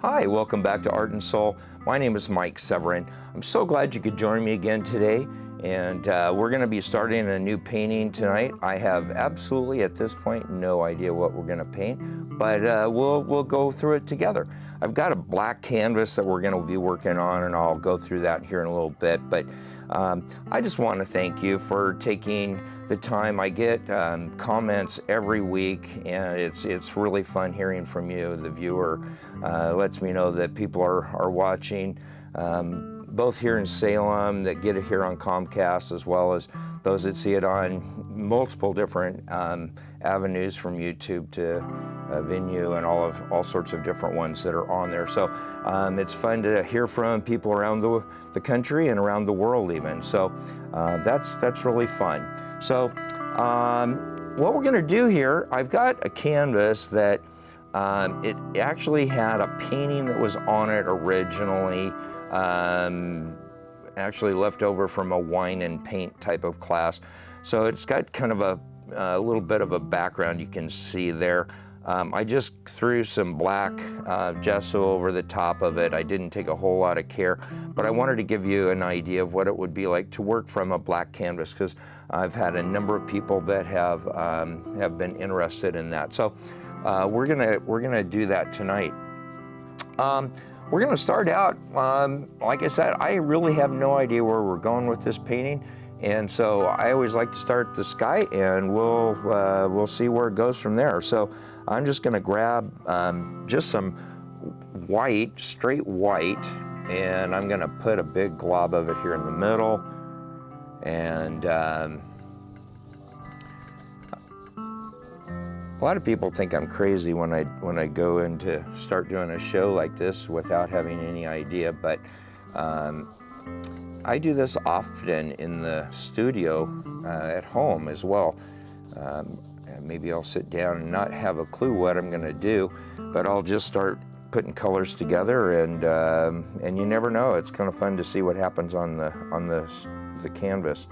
Hi, welcome back to Art and Soul. My name is Mike Severin. I'm so glad you could join me again today, and we're going to be starting a new painting tonight. I have absolutely, at this point, no idea what we're going to paint, but we'll go through it together. I've got a black canvas that we're going to be working on, and I'll go through that here in a little bit, but I just want to thank you for taking the time. I get comments every week, and it's really fun hearing from you, the viewer. Lets me know that people are watching, both here in Salem that get it here on Comcast, as well as those that see it on multiple different avenues, from YouTube to Vimeo and all sorts of different ones that are on there. So it's fun to hear from people around the country and around the world even. So that's really fun. So what we're gonna do here, I've got a canvas that it actually had a painting that was on it originally, actually left over from a wine and paint type of class. So it's got kind of a little bit of a background you can see there. I just threw some black gesso over the top of it. I didn't take a whole lot of care, but I wanted to give you an idea of what it would be like to work from a black canvas, because I've had a number of people that have been interested in that. So we're gonna do that tonight. We're gonna start out, like I said, I really have no idea where we're going with this painting, and so I always like to start at the sky, and we'll see where it goes from there. So I'm just gonna grab just some white, straight white, and I'm gonna put a big glob of it here in the middle, and a lot of people think I'm crazy when I go in to start doing a show like this without having any idea, but I do this often in the studio at home as well. Maybe I'll sit down and not have a clue what I'm gonna do, but I'll just start putting colors together, and you never know. It's kind of fun to see what happens on the canvas.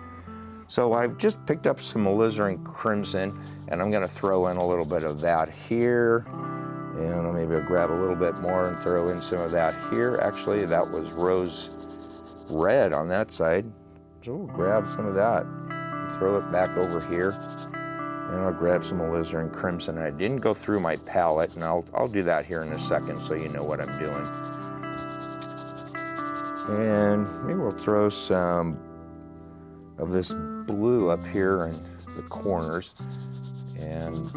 So I've just picked up some alizarin crimson, and I'm gonna throw in a little bit of that here. And maybe I'll grab a little bit more and throw in some of that here. Actually, that was rose red on that side. So we'll grab some of that and throw it back over here. And I'll grab some alizarin crimson. I didn't go through my palette, and I'll do that here in a second so you know what I'm doing. And maybe we'll throw some of this blue up here in the corners, and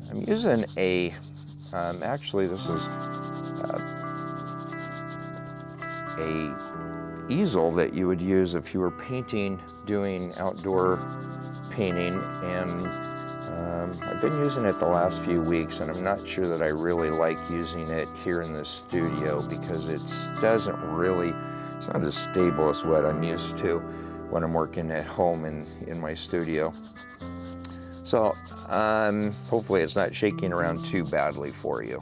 I'm using actually this is a easel that you would use if you were doing outdoor painting, and I've been using it the last few weeks, and I'm not sure that I really like using it here in the studio, because it's not as stable as what I'm used to when I'm working at home in my studio. So hopefully it's not shaking around too badly for you.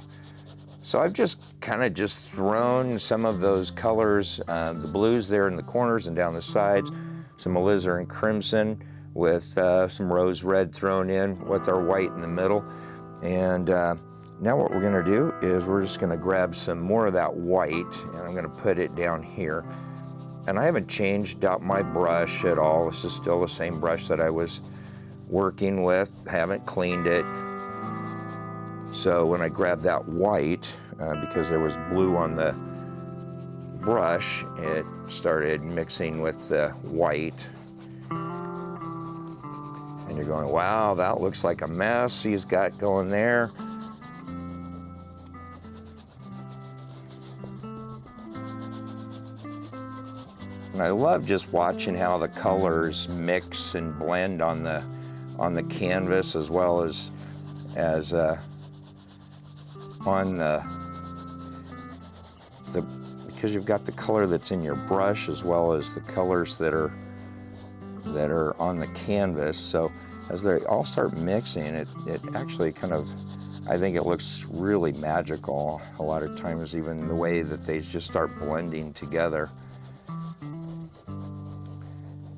So I've just thrown some of those colors, the blues there in the corners and down the sides, some alizarin crimson with some rose red thrown in with our white in the middle. And now what we're gonna do is we're just gonna grab some more of that white, and I'm gonna put it down here. And I haven't changed out my brush at all. This is still the same brush that I was working with. I haven't cleaned it. So when I grabbed that white, because there was blue on the brush, it started mixing with the white. And you're going, wow, that looks like a mess he's got going there. And I love just watching how the colors mix and blend on the canvas, as well as on because you've got the color that's in your brush as well as the colors that are on the canvas. So as they all start mixing, it actually kind of, I think it looks really magical a lot of times, even the way that they just start blending together.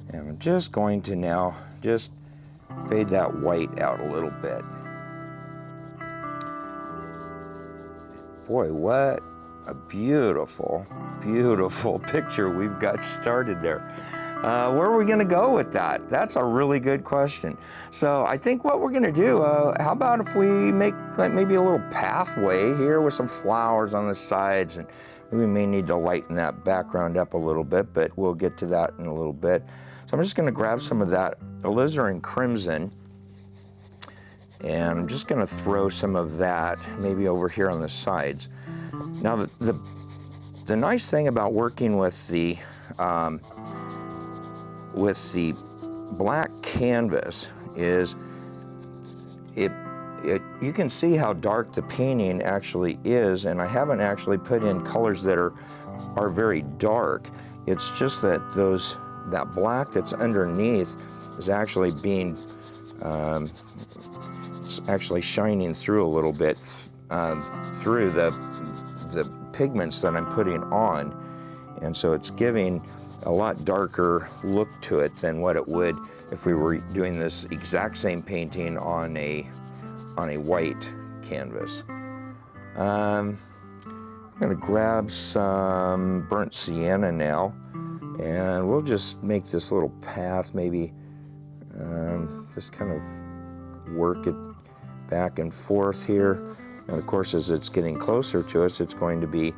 And I'm just going to now just fade that white out a little bit. boy, what a beautiful, beautiful picture we've got started there. Where are we gonna go with that? That's a really good question. So I think what we're gonna do, how about if we make like maybe a little pathway here with some flowers on the sides, and we may need to lighten that background up a little bit, but we'll get to that in a little bit. So I'm just gonna grab some of that alizarin crimson, and I'm just gonna throw some of that maybe over here on the sides. Now the nice thing about working with the black canvas is you can see how dark the painting actually is, and I haven't actually put in colors that are very dark. It's just that that black that's underneath is actually being it's actually shining through a little bit through the pigments that I'm putting on, and so it's giving a lot darker look to it than what it would if we were doing this exact same painting on a white canvas. I'm gonna grab some burnt sienna now, and we'll just make this little path, maybe just kind of work it back and forth here. And of course, as it's getting closer to us, it's going to be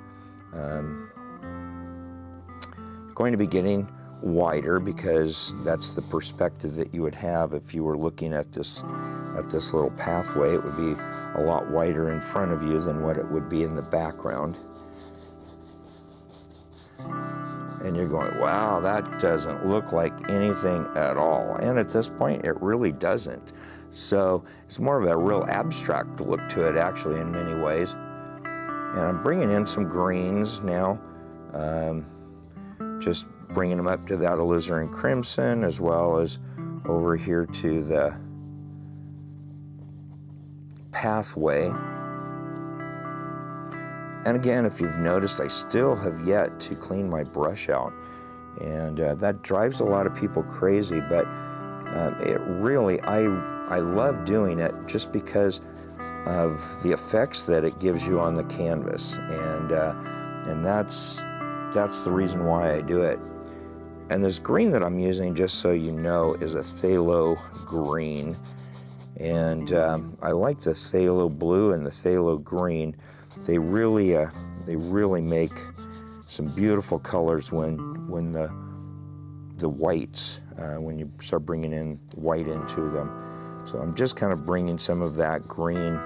getting wider, because that's the perspective that you would have if you were looking at this little pathway. It would be a lot wider in front of you than what it would be in the background. And you're going, wow, that doesn't look like anything at all. And at this point, it really doesn't. So it's more of a real abstract look to it, actually, in many ways. And I'm bringing in some greens now, just bringing them up to that alizarin crimson, as well as over here to the pathway. And again, if you've noticed, I still have yet to clean my brush out. And that drives a lot of people crazy, but it really, I love doing it just because of the effects that it gives you on the canvas. And that's the reason why I do it. And this green that I'm using, just so you know, is a phthalo green. And I like the phthalo blue and the phthalo green. They really make some beautiful colors when the whites, when you start bringing in white into them. So I'm just kind of bringing some of that green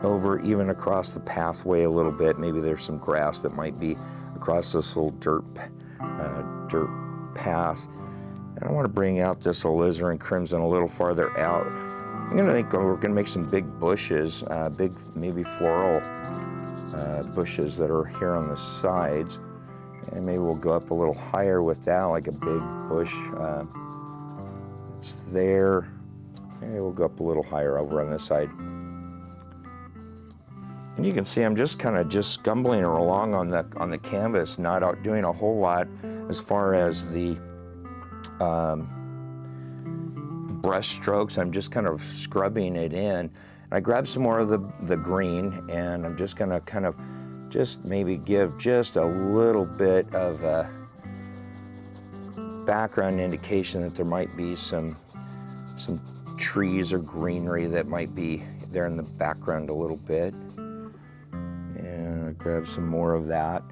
over, even across the pathway a little bit. Maybe there's some grass that might be across this little dirt path. And I want to bring out this alizarin crimson a little farther out. We're gonna make some big bushes, big maybe floral bushes that are here on the sides. And maybe we'll go up a little higher with that, like a big bush. It's there. Maybe we'll go up a little higher over on this side. And you can see I'm just kind of scumbling along on the canvas, not out doing a whole lot as far as the brush strokes. I'm just kind of scrubbing it in. And I grab some more of the green, and I'm just gonna kind of maybe give just a little bit of a background indication that there might be some trees or greenery that might be there in the background a little bit. And I grab some more of that,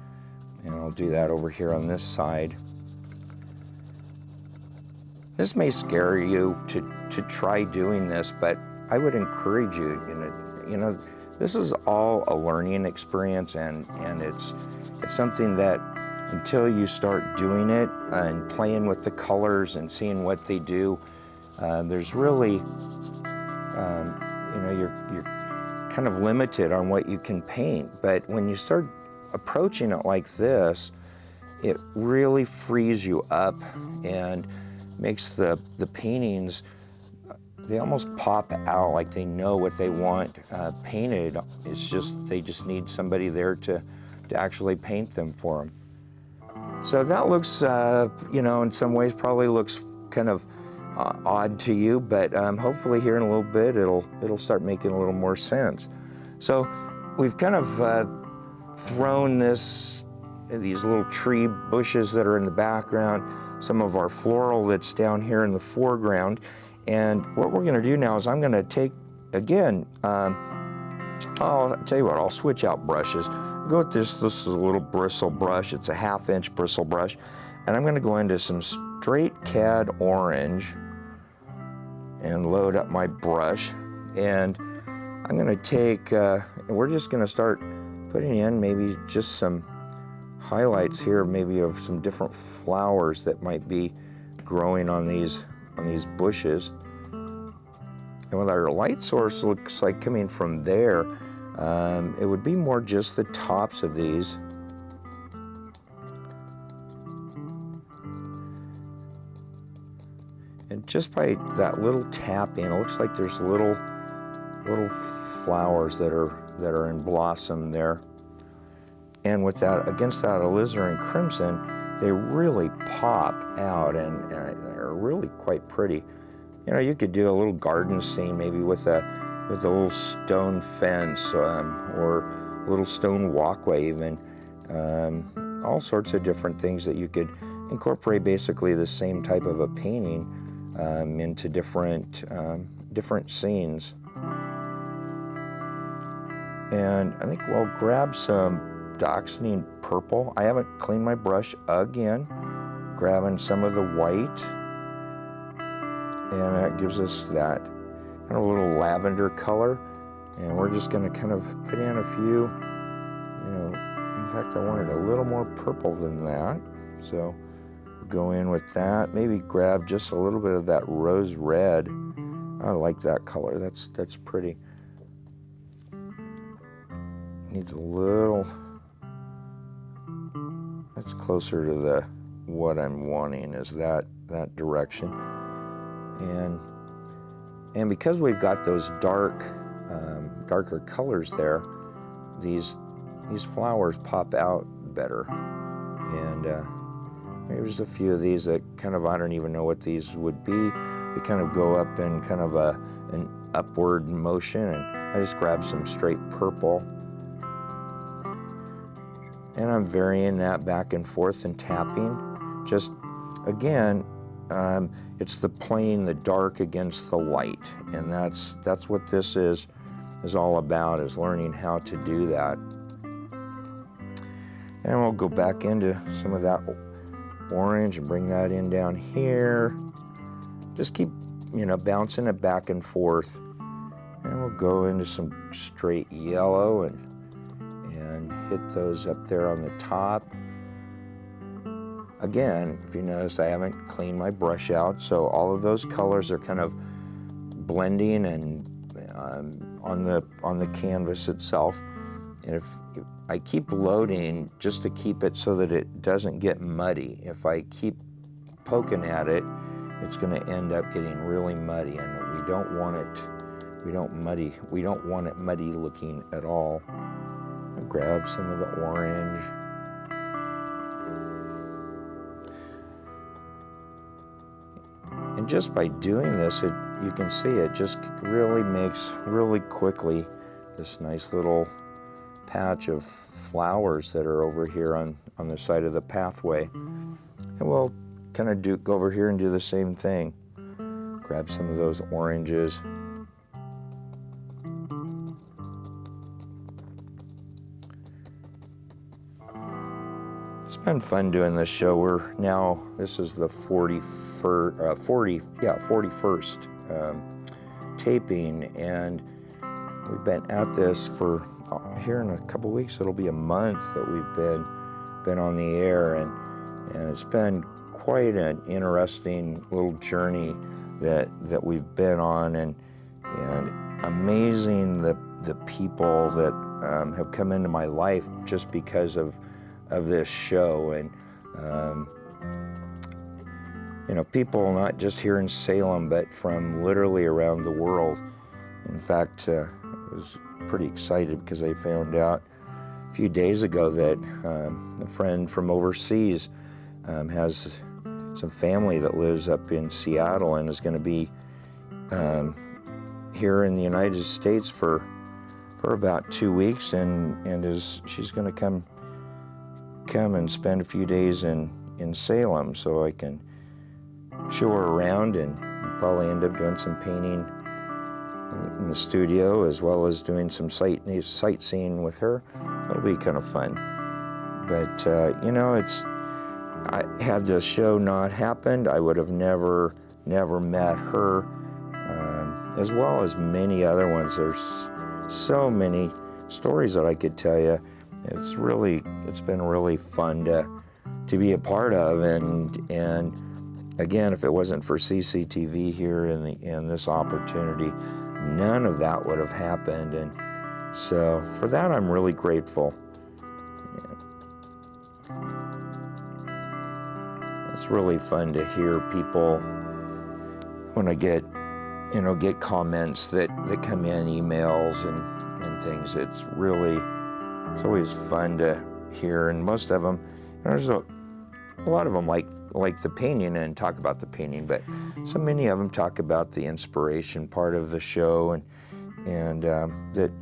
and I'll do that over here on this side. This may scare you to try doing this, but I would encourage you, you know, this is all a learning experience, and it's something that until you start doing it and playing with the colors and seeing what they do, there's really, you know, you're kind of limited on what you can paint. But when you start approaching it like this, it really frees you up and makes the paintings, they almost pop out, like they know what they want painted. It's just, they just need somebody there to actually paint them for them. So that looks, you know, in some ways probably looks kind of odd to you, but hopefully here in a little bit it'll start making a little more sense. So we've kind of thrown these little tree bushes that are in the background, some of our floral that's down here in the foreground. And what we're gonna do now is I'm gonna take, again, I'll tell you what, I'll switch out brushes. Go with this is a little bristle brush. It's a 1/2 inch bristle brush. And I'm gonna go into some straight cad orange and load up my brush. And I'm gonna take, we're just gonna start putting in maybe just some highlights here, maybe of some different flowers that might be growing on these bushes. And with our light source looks like coming from there, it would be more just the tops of these. And just by that little tapping, it looks like there's little flowers that are in blossom there. And with that, against that alizarin crimson, they really pop out and they're really quite pretty. You know, you could do a little garden scene maybe with a little stone fence or a little stone walkway even. All sorts of different things that you could incorporate basically the same type of a painting into different scenes. And I think we'll grab some Dioxazine purple. I haven't cleaned my brush again. Grabbing some of the white, and that gives us that kind of little lavender color. And we're just going to kind of put in a few, you know, in fact I wanted a little more purple than that, so we'll go in with that. Maybe grab just a little bit of that rose red. I like that color. That's pretty. Needs a little. That's closer to what I'm wanting, is that direction. And because we've got those darker colors there, these flowers pop out better. And there's a few of these that kind of, I don't even know what these would be. They kind of go up in kind of an upward motion, and I just grab some straight purple. And I'm varying that back and forth and tapping. Just, again, it's the playing the dark against the light. And that's what this is all about, is learning how to do that. And we'll go back into some of that orange and bring that in down here. Just keep, you know, bouncing it back and forth. And we'll go into some straight yellow and hit those up there on the top. Again, if you notice, I haven't cleaned my brush out, so all of those colors are kind of blending and on the canvas itself. And if I keep loading just to keep it so that it doesn't get muddy. If I keep poking at it, it's going to end up getting really muddy, and we don't want it muddy looking at all. I'll grab some of the orange. And just by doing this, you can see it just really makes really quickly this nice little patch of flowers that are over here on the side of the pathway. And we'll kind of go over here and do the same thing. Grab some of those oranges. It's been fun doing this show. This is the 41st taping, and we've been at this for, here in a couple weeks, it'll be a month that we've been on the air, and it's been quite an interesting little journey that we've been on, and amazing the people that have come into my life just because of this show. And you know, people not just here in Salem, but from literally around the world. In fact, I was pretty excited because I found out a few days ago that a friend from overseas has some family that lives up in Seattle and is going to be here in the United States for for about 2 weeks, and she's going to come and spend a few days in Salem, so I can show her around and probably end up doing some painting in the studio, as well as doing some sightseeing with her. That'll be kind of fun. But you know, had the show not happened, I would have never met her, as well as many other ones. There's so many stories that I could tell you. It's been really fun to be a part of, and again, if it wasn't for CCTV here and this opportunity, none of that would have happened. And so for that, I'm really grateful. It's really fun to hear people when I get comments that come in, emails and things. It's always fun to hear, and most of them, there's a lot of them like the painting and talk about the painting, but so many of them talk about the inspiration part of the show, and that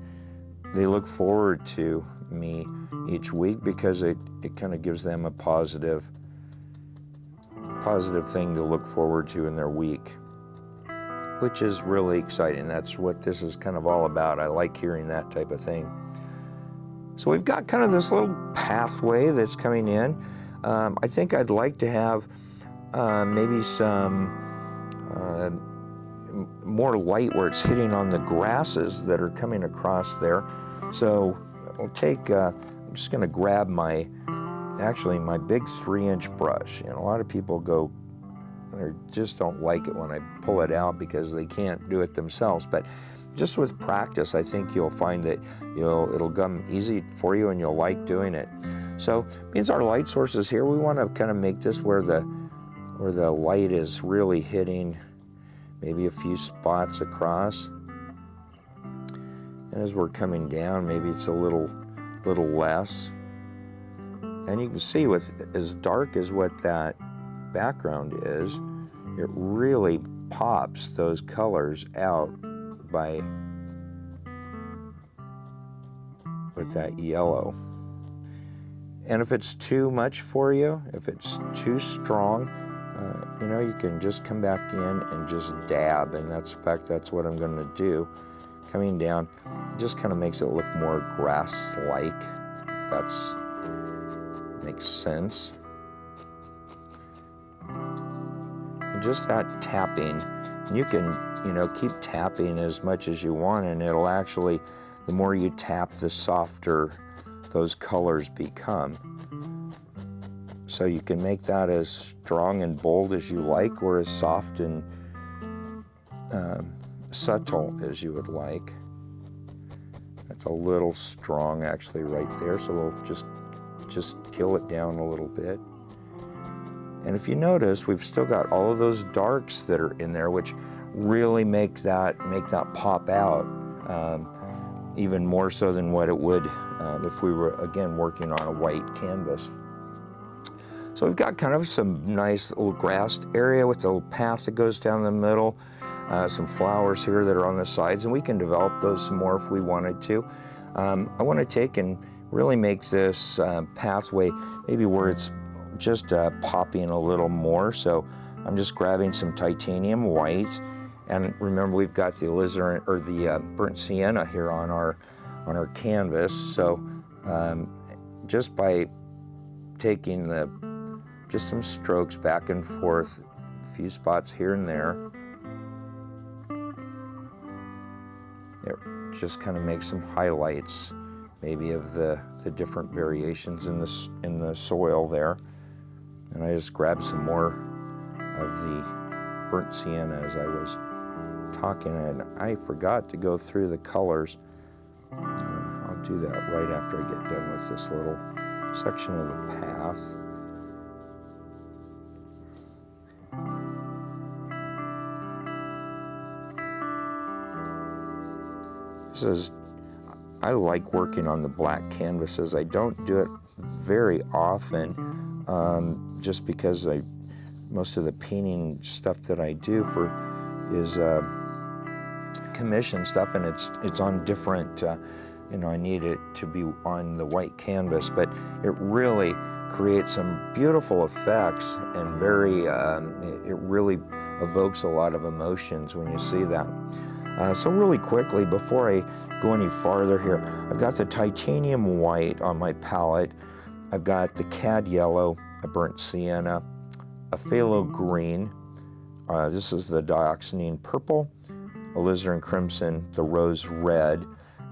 they look forward to me each week because it kind of gives them a positive thing to look forward to in their week, which is really exciting. That's what this is kind of all about. I like hearing that type of thing. So we've got kind of this little pathway that's coming in. I think I'd like to have maybe some more light where it's hitting on the grasses that are coming across there. So I'll take, I'm just gonna grab my big 3-inch brush. And a lot of people they just don't like it when I pull it out because they can't do it themselves. But just with practice, I think you'll find that it'll come easy for you and you'll like doing it. So means our light sources here, we want to kind of make this where the light is really hitting maybe a few spots across. And as we're coming down, maybe it's a little less. And you can see with as dark as what that background is, it really pops those colors out with that yellow. And if it's too much for you, if it's too strong, you can just come back in and just dab, and that's what I'm going to do. Coming down, it just kind of makes it look more grass-like, if that makes sense. And just that tapping, and you can, keep tapping as much as you want, and it'll actually, the more you tap, the softer those colors become. So you can make that as strong and bold as you like, or as soft and subtle as you would like. That's a little strong actually right there, so we'll just kill it down a little bit. And if you notice, we've still got all of those darks that are in there, which really make that pop out even more so than what it would if we were, again, working on a white canvas. So we've got kind of some nice little grassed area with a little path that goes down the middle, some flowers here that are on the sides, and we can develop those some more if we wanted to. I want to take and really make this pathway maybe where it's just popping a little more. So I'm just grabbing some titanium white, and remember we've got the alizarin or the burnt sienna here on our canvas. So just by taking just some strokes back and forth, a few spots here and there, it just kind of makes some highlights maybe of the different variations in the soil there. And I just grabbed some more of the burnt sienna as I was talking, and I forgot to go through the colors. I'll do that right after I get done with this little section of the path. I like working on the black canvases. I don't do it very often, just because most of the painting stuff that I do is commission stuff, and it's on different I need it to be on the white canvas, but it really creates some beautiful effects and it really evokes a lot of emotions when you see that. So really quickly, before I go any farther here, I've got the titanium white on my palette. I've got the cad yellow, a burnt sienna, a phthalo green. This is the dioxazine purple, alizarin crimson, the rose red,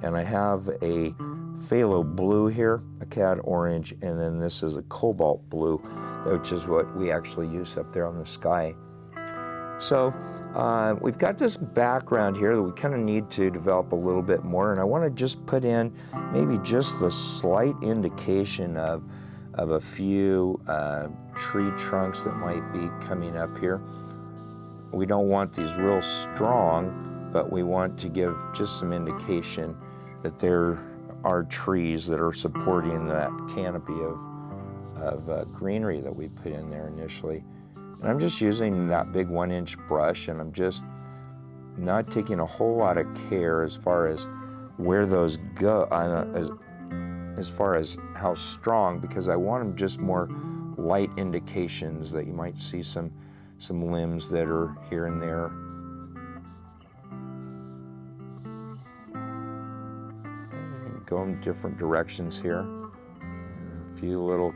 and I have a phthalo blue here, a cad orange, and then this is a cobalt blue, which is what we actually use up there on the sky. So we've got this background here that we kind of need to develop a little bit more, and I want to just put in maybe just the slight indication of a few tree trunks that might be coming up here. We don't want these real strong, but we want to give just some indication that there are trees that are supporting that canopy of greenery that we put in there initially. And I'm just using that big 1-inch brush, and I'm just not taking a whole lot of care as far as where those go, as far as how strong, because I want them just more light indications that you might see some limbs that are here and there. Go in different directions here. A few little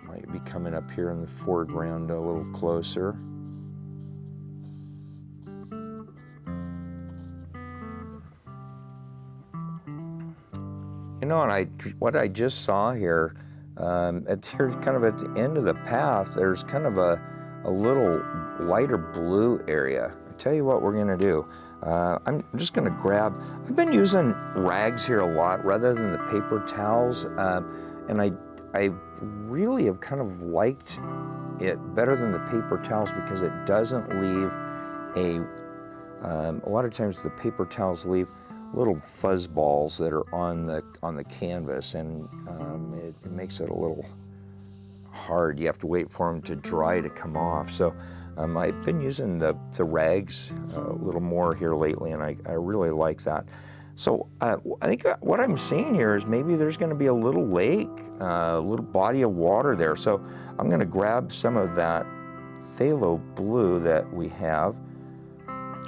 might be coming up here in the foreground a little closer. And what I just saw here, kind of at the end of the path, there's kind of a little lighter blue area. I tell you what we're gonna do. I'm just gonna grab, I've been using rags here a lot rather than the paper towels, and I really have kind of liked it better than the paper towels because it doesn't leave a lot of times the paper towels leave little fuzz balls that are on the canvas, and it makes it a little hard. You have to wait for them to dry to come off. So I've been using the rags a little more here lately, and I really like that. So I think what I'm seeing here is maybe there's going to be a little lake, a little body of water there. So I'm going to grab some of that phthalo blue that we have,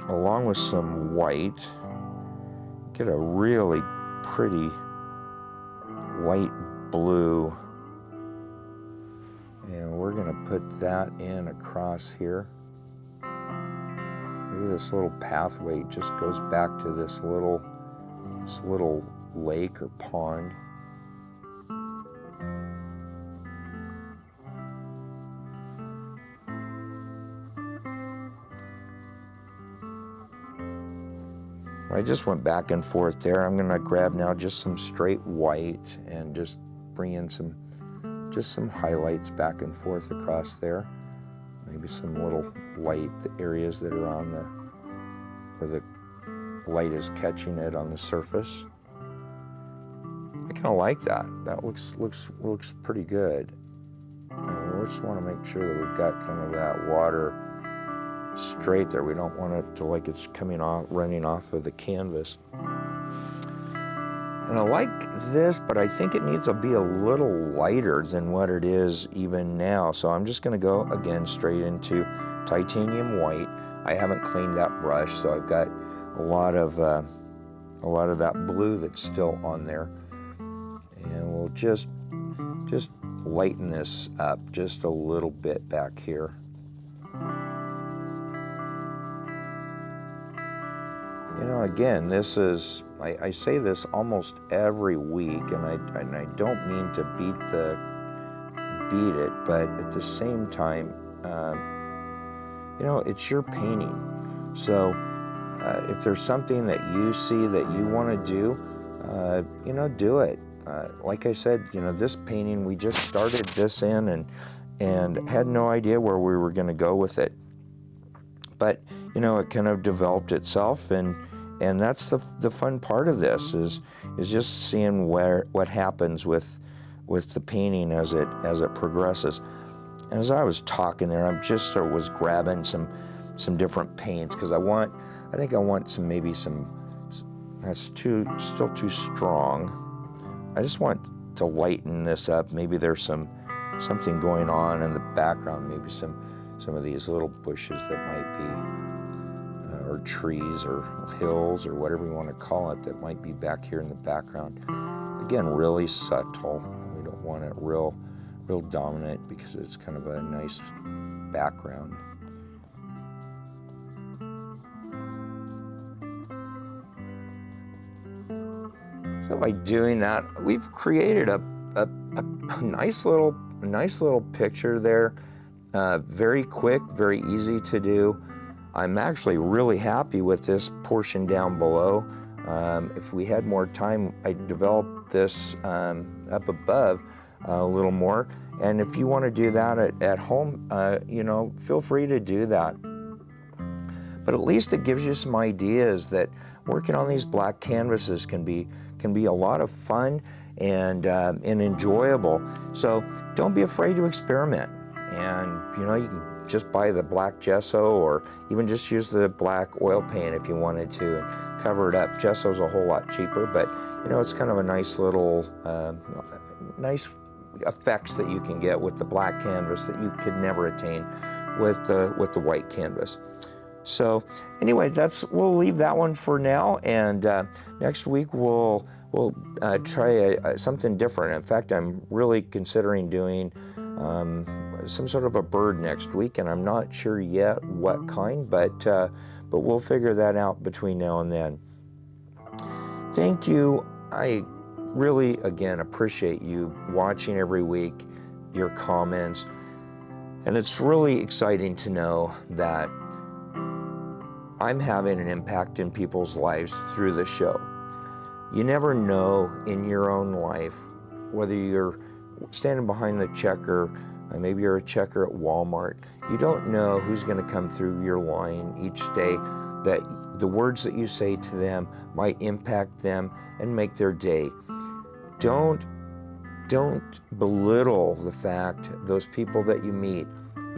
along with some white, get a really pretty light blue, and we're going to put that in across here. Maybe this little pathway just goes back to this little lake or pond. I just went back and forth there. I'm gonna grab now just some straight white and just bring in some highlights back and forth across there. Maybe some little light areas that are on where the light is catching it on the surface. I kind of like that. That looks pretty good. And we just want to make sure that we've got kind of that water straight there. We don't want it to like it's running off of the canvas. And I like this, but I think it needs to be a little lighter than what it is even now. So I'm just gonna go again straight into titanium white. I haven't cleaned that brush, so I've got a lot of that blue that's still on there. And we'll just lighten this up just a little bit back here. You know, again, this is, I say this almost every week, and I don't mean to beat it, but at the same time, you know, it's your painting. So if there's something that you see that you want to do, you know, do it. Like I said, you know, this painting, we just started this in and had no idea where we were going to go with it. But, you know, it kind of developed itself, and that's the fun part of this is just seeing what happens with the painting as it progresses. And as I was talking there, I just sort of was grabbing some different paints because I think I want some, maybe some, that's still too strong. I just want to lighten this up. Maybe there's something going on in the background, maybe some of these little bushes that might be, or trees or hills or whatever you want to call it, that might be back here in the background. Again, really subtle. We don't want it real dominant because it's kind of a nice background. So by doing that, we've created a nice little picture there. Very quick, very easy to do. I'm actually really happy with this portion down below. If we had more time, I'd develop this up above a little more. And if you want to do that at home, feel free to do that. But at least it gives you some ideas that working on these black canvases can be a lot of fun and enjoyable. So don't be afraid to experiment. And you can just buy the black gesso, or even just use the black oil paint if you wanted to, and cover it up. Gesso's a whole lot cheaper, but it's kind of a nice little nice effects that you can get with the black canvas that you could never attain with the white canvas. So anyway, we'll leave that one for now, and next week we'll try something different. In fact, I'm really considering doing some sort of a bird next week, and I'm not sure yet what kind, but we'll figure that out between now and then. Thank you. I really, again, appreciate you watching every week, your comments, and it's really exciting to know that I'm having an impact in people's lives through the show. You never know in your own life, whether you're standing behind the checker, maybe you're a checker at Walmart, you don't know who's going to come through your line each day, that the words that you say to them might impact them and make their day. Don't belittle the fact those people that you meet.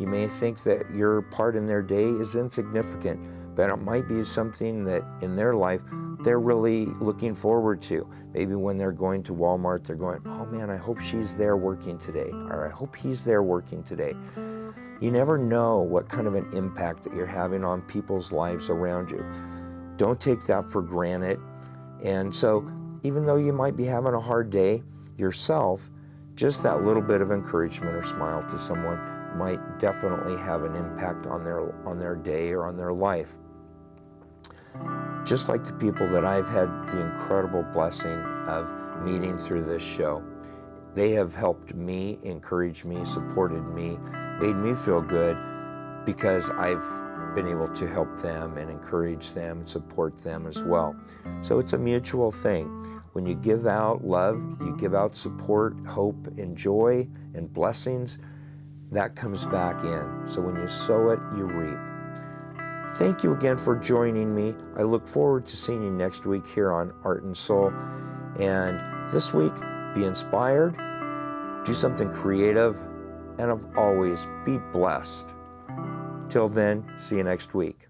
You may think that your part in their day is insignificant, but it might be something that in their life they're really looking forward to. Maybe when they're going to Walmart, they're going, oh man, I hope she's there working today, or I hope he's there working today. You never know what kind of an impact that you're having on people's lives around you. Don't take that for granted. And so even though you might be having a hard day yourself, just that little bit of encouragement or smile to someone might definitely have an impact on their day or on their life. Just like the people that I've had the incredible blessing of meeting through this show. They have helped me, encouraged me, supported me, made me feel good because I've been able to help them and encourage them, support them as well. So it's a mutual thing. When you give out love, you give out support, hope, and joy, and blessings, that comes back in. So when you sow it, you reap. Thank you again for joining me. I look forward to seeing you next week here on Art and Soul. And this week, be inspired, do something creative, and always be blessed. Till then, see you next week.